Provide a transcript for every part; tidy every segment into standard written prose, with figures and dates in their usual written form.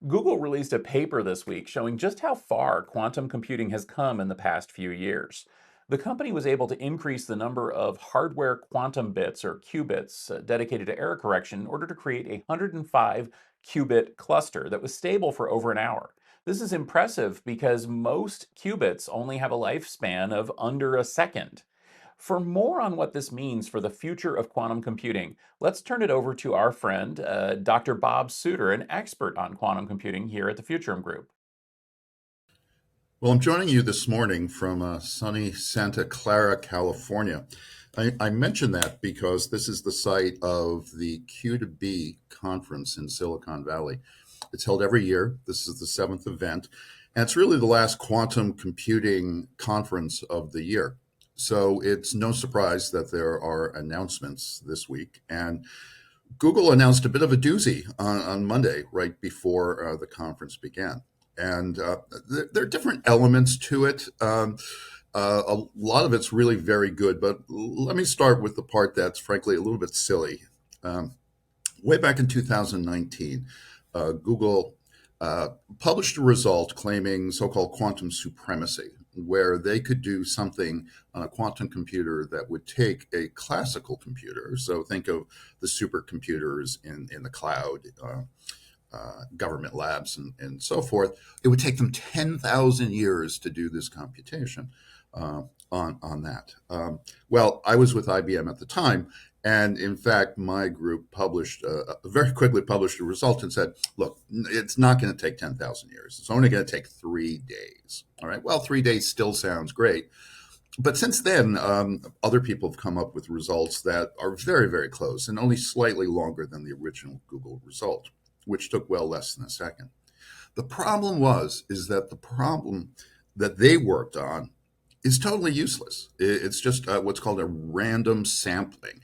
Google released a paper this week showing just how far quantum computing has come in the past few years. The company was able to increase the number of hardware quantum bits, or qubits, dedicated to error correction in order to create a 105 qubit cluster that was stable for over an hour. This is impressive because most qubits only have a lifespan of under a second. For more on what this means for the future of quantum computing, let's turn it over to our friend, Dr. Bob Sutor, an expert on quantum computing here at the Futurum Group. Well, I'm joining you this morning from sunny Santa Clara, California. I mention that because this is the site of the Q to B conference in Silicon Valley. It's held every year. This is the seventh event, and it's really the last quantum computing conference of the year. So it's no surprise that there are announcements this week. And Google announced a bit of a doozy on Monday, right before the conference began. And there are different elements to it. A lot of it's really very good, but let me start with the part that's frankly a little bit silly. Um, Way back in 2019, Google published a result claiming so-called quantum supremacy, where they could do something on a quantum computer that would take a classical computer. So think of the supercomputers in the cloud, government labs, and so forth. It would take them 10,000 years to do this computation on that. Well, I was with IBM at the time, and in fact, my group very quickly published a result and said, look, it's not going to take 10,000 years. It's only going to take 3 days. All right, well, 3 days still sounds great. But since then, other people have come up with results that are very, very close and only slightly longer than the original Google result, which took well less than a second. The problem is that the problem that they worked on is totally useless. It's just what's called a random sampling.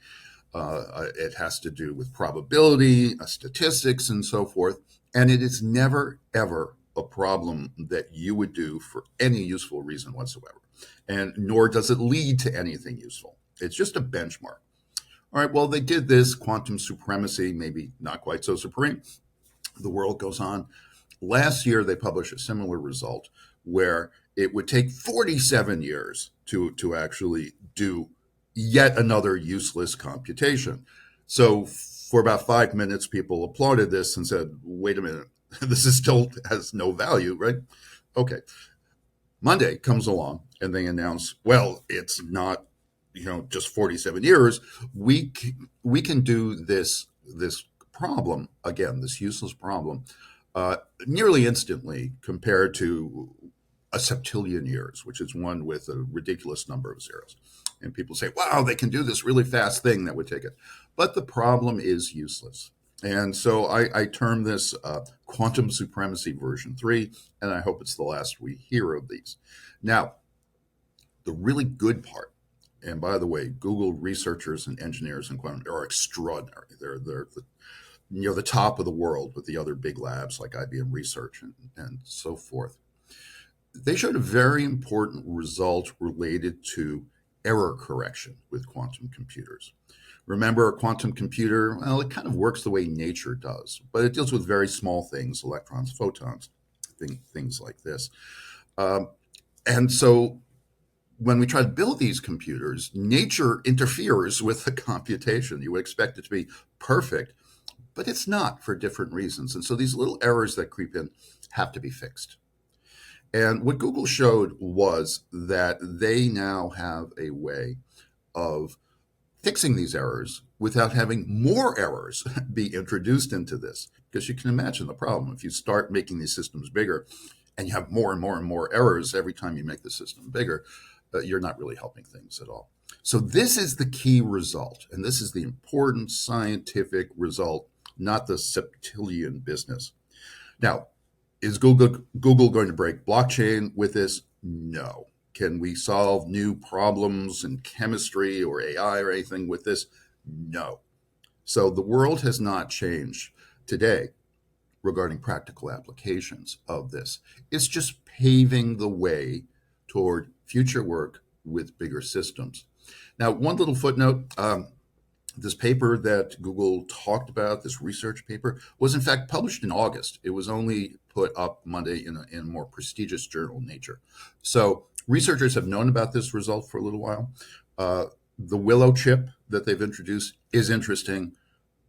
It has to do with probability, statistics, and so forth. And it is never, ever a problem that you would do for any useful reason whatsoever. And nor does it lead to anything useful. It's just a benchmark. All right, well, they did this quantum supremacy, maybe not quite so supreme. The world goes on. Last year, they published a similar result where it would take 47 years to actually do yet another useless computation. So for about 5 minutes, people applauded this and said, wait a minute, this is still has no value, right? Okay. Monday comes along and they announce, well, it's not, just 47 years. We can do this problem again, this useless problem, nearly instantly compared to a septillion years, which is one with a ridiculous number of zeros. And people say, wow, they can do this really fast thing that would take it. But the problem is useless. And so I term this quantum supremacy version 3, and I hope it's the last we hear of these. Now, the really good part, and by the way, Google researchers and engineers in quantum are extraordinary. They're the top of the world with the other big labs like IBM Research and so forth. They showed a very important result related to error correction with quantum computers. Remember, a quantum computer, well, it kind of works the way nature does, but it deals with very small things, electrons, photons, things like this. And so when we try to build these computers, nature interferes with the computation. You would expect it to be perfect, but it's not for different reasons. And so these little errors that creep in have to be fixed. And what Google showed was that they now have a way of fixing these errors without having more errors be introduced into this. Because you can imagine the problem. If you start making these systems bigger and you have more and more and more errors every time you make the system bigger, you're not really helping things at all. So this is the key result. And this is the important scientific result, not the septillion business. Now, is Google going to break blockchain with this? No. Can we solve new problems in chemistry or AI or anything with this? No. So the world has not changed today regarding practical applications of this. It's just paving the way toward future work with bigger systems. Now, one little footnote. This paper that Google talked about, this research paper, was in fact published in August. It was only put up Monday in a more prestigious journal, Nature. So researchers have known about this result for a little while. Uh, the Willow chip that they've introduced is interesting,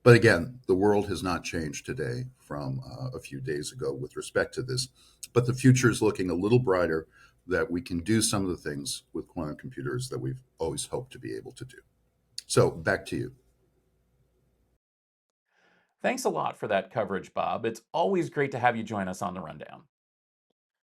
but again, the world has not changed today from a few days ago with respect to this. But the future is looking a little brighter that we can do some of the things with quantum computers that we've always hoped to be able to do. So back to you. Thanks a lot for that coverage, Bob. It's always great to have you join us on the Rundown.